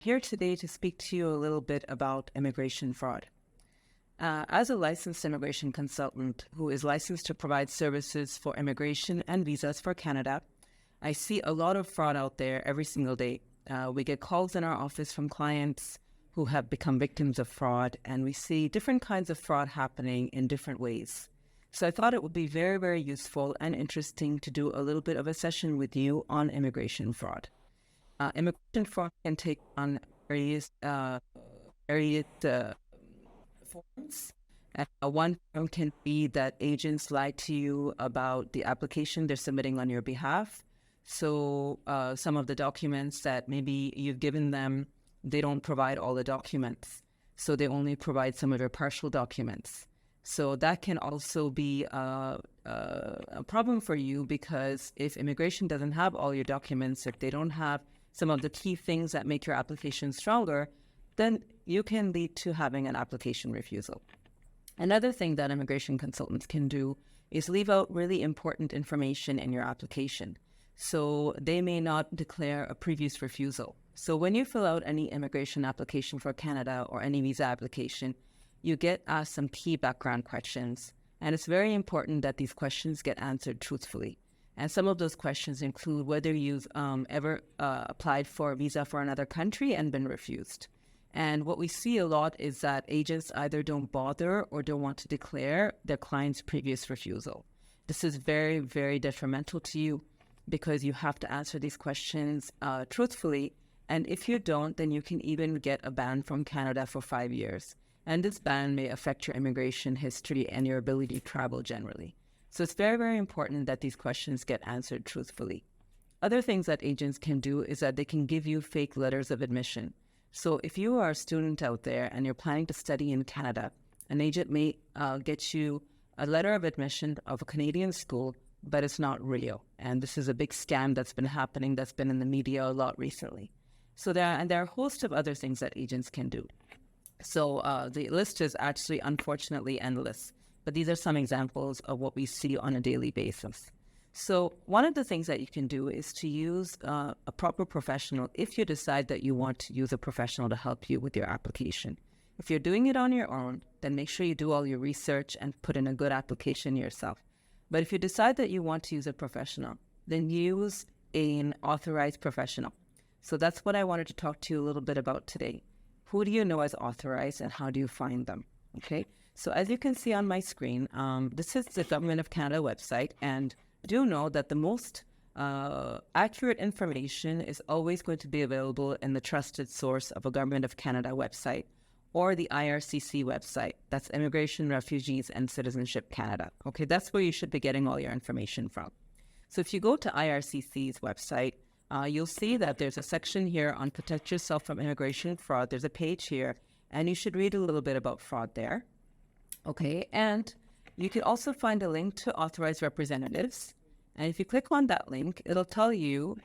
Here today to speak to you a little bit about immigration fraud. As a licensed immigration consultant who is licensed to provide services for immigration and visas for Canada, I see a lot of fraud out there every single day. We get calls in our office from clients who have become victims of fraud, and we see different kinds of fraud happening in different ways. So I thought it would be very, very useful and interesting to do a little bit of a session with you on immigration fraud. Immigration fraud can take on various forms. One form can be that agents lie to you about the application they're submitting on your behalf. So some of the documents that maybe you've given them, they don't provide all the documents. So they only provide some of your partial documents. So that can also be a problem for you, because if immigration doesn't have all your documents, if they don't have some of the key things that make your application stronger, then you can lead to having an application refusal. Another thing that immigration consultants can do is leave out really important information in your application. So they may not declare a previous refusal. So when you fill out any immigration application for Canada or any visa application, you get asked some key background questions. And it's very important that these questions get answered truthfully. And some of those questions include whether you've ever applied for a visa for another country and been refused. And what we see a lot is that agents either don't bother or don't want to declare their client's previous refusal. This is very, very detrimental to you, because you have to answer these questions truthfully. And if you don't, then you can even get a ban from Canada for 5 years. And this ban may affect your immigration history and your ability to travel generally. So it's very, very important that these questions get answered truthfully. Other things that agents can do is that they can give you fake letters of admission. So if you are a student out there and you're planning to study in Canada, an agent may get you a letter of admission of a Canadian school, but it's not real. And this is a big scam that's been happening, that's been in the media a lot recently. So there are a host of other things that agents can do. So the list is actually, unfortunately, endless. But these are some examples of what we see on a daily basis. So one of the things that you can do is to use a proper professional if you decide that you want to use a professional to help you with your application. If you're doing it on your own, then make sure you do all your research and put in a good application yourself. But if you decide that you want to use a professional, then use an authorized professional. So that's what I wanted to talk to you a little bit about today. Who do you know as authorized, and how do you find them? Okay, so as you can see on my screen, this is the Government of Canada website, and do know that the most accurate information is always going to be available in the trusted source of a Government of Canada website, or the IRCC website. That's Immigration, Refugees and Citizenship Canada. Okay, that's where you should be getting all your information from. So if you go to IRCC's website, you'll see that there's a section here on protect yourself from immigration fraud. There's a page here, and you should read a little bit about fraud there. Okay, and you can also find a link to authorized representatives. And if you click on that link, it'll tell you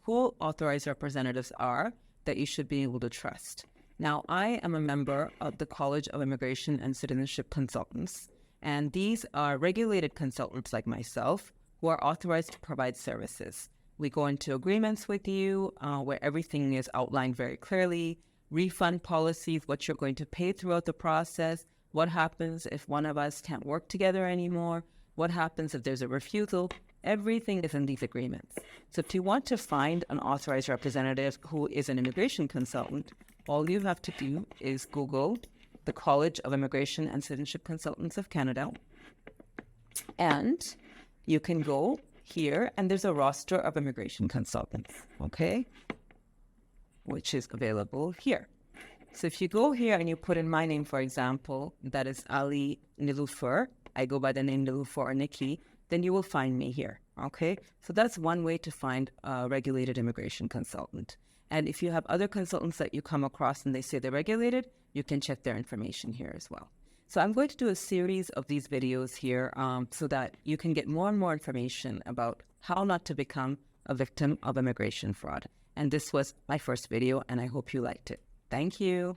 who authorized representatives are that you should be able to trust. Now, I am a member of the College of Immigration and Citizenship Consultants, and these are regulated consultants like myself who are authorized to provide services. We go into agreements with you where everything is outlined very clearly, refund policies, what you're going to pay throughout the process, what happens if one of us can't work together anymore, what happens if there's a refusal. Everything is in these agreements. So if you want to find an authorized representative who is an immigration consultant, all you have to do is Google the College of Immigration and Citizenship Consultants of Canada, and you can go here, and there's a roster of immigration consultants, okay, which is available here. So if you go here and you put in my name, for example, that is Ali Niloufer, I go by the name Niloufer or Niki, then you will find me here, okay? So that's one way to find a regulated immigration consultant. And if you have other consultants that you come across and they say they're regulated, you can check their information here as well. So I'm going to do a series of these videos here so that you can get more and more information about how not to become a victim of immigration fraud. And this was my first video, and I hope you liked it. Thank you.